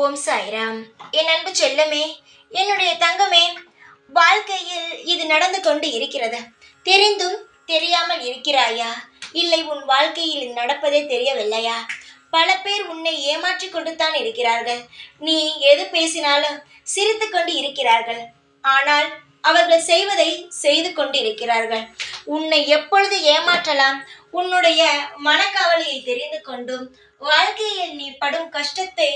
ஓம் சாய்ராம். என் அன்பு செல்லமே, என்னுடைய தங்கமே, வாழ்க்கையில் இது நடந்து கொண்டு இருக்கிறது. தெரிந்தும் தெரியாமல் இருக்கிறாயா? இல்லை உன் வாழ்க்கையில் இது நடப்பதே தெரியவில்லையா? பல பேர் உன்னை ஏமாற்றிக் கொண்டுதான் இருக்கிறார்கள். நீ எது பேசினாலும் சிரித்து கொண்டு இருக்கிறார்கள். ஆனால் அவர்கள் செய்வதை செய்து கொண்டு இருக்கிறார்கள். உன்னை எப்பொழுது ஏமாற்றலாம், உன்னுடைய மனக்கவலையை தெரிந்து கொண்டும் வாழ்க்கையில் நீ படும் கஷ்டத்தை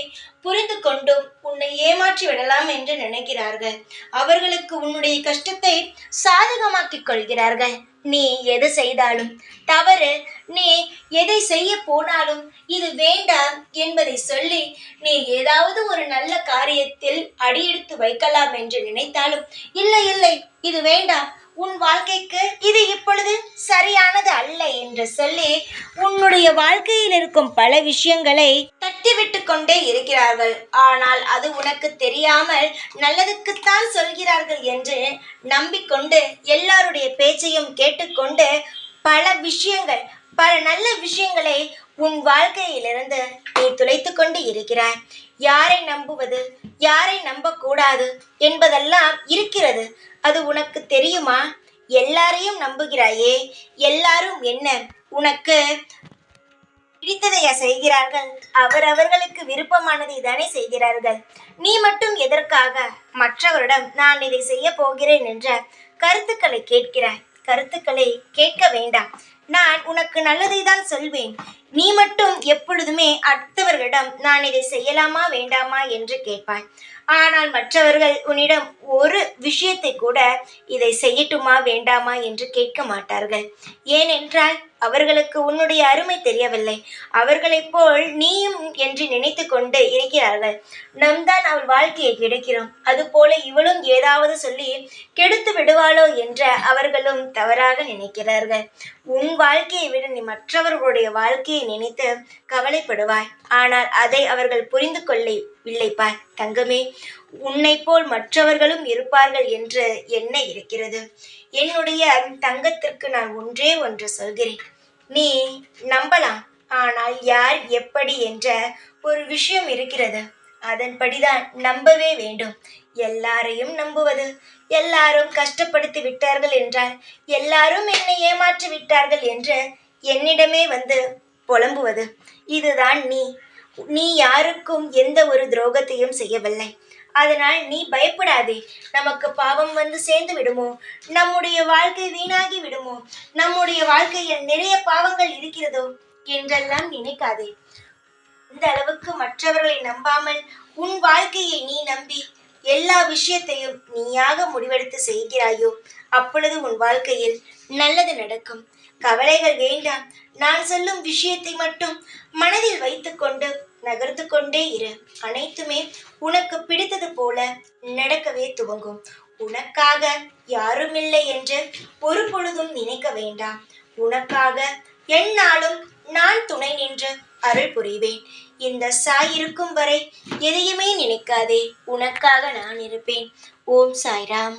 புரிந்து கொண்டும் உன்னை ஏமாற்றி விடலாம் என்று நினைக்கிறார்கள். அவர்களுக்கு உன்னுடைய கஷ்டத்தை சாதகமாக்கிக் கொள்கிறார்கள். நீ எது செய்தாலும் தவறு, நீ எதை செய்ய போனாலும் இது வேண்டாம் என்பதை சொல்லி நீ ஏதாவது ஒரு நல்ல காரியத்தில் அடியெடுத்து வைக்கலாம் என்று நினைத்தாலும் இல்லை இல்லை இது வேண்டாம், உன் வாழ்க்கைக்கு இது இப்பொழுது சரியானது அல்ல என்று சொல்லி உன்னுடைய வாழ்க்கையில் இருக்கும் பல விஷயங்களை தட்டிவிட்டு கொண்டே இருக்கிறார்கள். ஆனால் அது உனக்கு தெரியாமல் நல்லதுக்குத்தான் சொல்கிறார்கள் என்று நம்பிக்கொண்டு எல்லாருடைய பேச்சையும் கேட்டுக்கொண்டு பல விஷயங்கள், பல நல்ல விஷயங்களை உன் வாழ்க்கையிலிருந்து நீ துளைத்து கொண்டு இருக்கிறாய். யாரை நம்புவது, யாரை நம்பக்கூடாது என்பதெல்லாம் இருக்கிறது. அது உனக்கு தெரியுமா? எல்லாரையும் நம்புகிறாயே, எல்லாரும் என்ன உனக்கு பிடித்ததையா செய்கிறார்கள்? அவர்களுக்கு விருப்பமானதை தானே செய்கிறார்கள். நீ மட்டும் எதற்காக மற்றவரிடம் நான் இதை செய்ய போகிறேன் என்ற கருத்துக்களை கேட்கிறாய்? கருத்துக்களை கேட்க வேண்டாம். நான் உனக்கு நல்லதை தான் சொல்வேன். நீ மட்டும் எப்பொழுதுமே அடுத்தவர்களிடம் நான் இதை செய்யலாமா வேண்டாமா என்று கேட்பாய். ஆனால் மற்றவர்கள் உன்னிடம் ஒரு விஷயத்தை கூட இதை செய்யட்டுமா வேண்டாமா என்று கேட்க மாட்டார்கள். ஏனென்றால் அவர்களுக்கு உன்னுடைய அருமை தெரியவில்லை. அவர்களைப் போல் நீயும் என்று நினைத்து கொண்டு இருக்கிறார்கள். நம் தான் அவள் வாழ்க்கையை கெடுக்கிறோம், அதுபோல இவளும் ஏதாவது சொல்லி கெடுத்து விடுவாளோ என்ற அவர்களும் தவறாக நினைக்கிறார்கள். உன் வாழ்க்கையை விட நீ மற்றவர்களுடைய வாழ்க்கையை நினைத்து கவலைப்படுவாய். ஆனால் அதை அவர்கள் புரிந்து கொள்ளவில்லைப்பார். தங்கமே, உன்னை போல் மற்றவர்களும் இருப்பார்கள் என்று என்ன இருக்கிறது? என்னுடைய தங்கத்திற்கு நான் ஒன்றே ஒன்று சொல்கிறேன். நீ நம்பலாம், ஆனால் யார் எப்படி என்ற ஒரு விஷயம் இருக்கிறது. அதன்படிதான் நம்பவே வேண்டும். எல்லாரையும் நம்புவது, எல்லாரும் கஷ்டப்படுத்தி விட்டார்கள் என்றால், எல்லாரும் என்னை ஏமாற்றி விட்டார்கள் என்று என்னிடமே வந்து புலம்புவது, இதுதான் நீ யாருக்கும் எந்த ஒரு துரோகத்தையும் செய்யவில்லை. அதனால் நீ பயப்படாதே. நமக்கு பாவம் வந்து சேர்ந்து விடுமோ, நம்முடைய வாழ்க்கை வீணாகி விடுமோ, நம்முடைய வாழ்க்கையில் நிறைய பாவங்கள் இருக்கிறதோ என்றெல்லாம் நினைக்காதே. இந்த அளவுக்கு மற்றவர்களை நம்பாமல் உன் வாழ்க்கையை நீ நம்பி எல்லா விஷயத்தையும் நீயாக முடிவெடுத்து செய்கிறாயோ, அப்பொழுது உன் வாழ்க்கையில் நல்லது நடக்கும். கவலைகள் வேண்டாம். நான் சொல்லும் விஷயத்தை மட்டும் மனதில் வைத்துக்கொண்டு நகர்ந்து கொண்டே இரு. அனைத்துமே உனக்கு பிடித்தது போல நடக்கவே துவங்கும். உனக்காக யாரும் இல்லை என்று ஒரு பொழுதும் நினைக்க வேண்டாம். உனக்காக எந்நாளும் நான் துணை நின்று அருள் புரிவேன். இந்த சாய் இருக்கும் வரை எதையுமே நினைக்காதே. உனக்காக நான் இருப்பேன். ஓம் சாய்ராம்.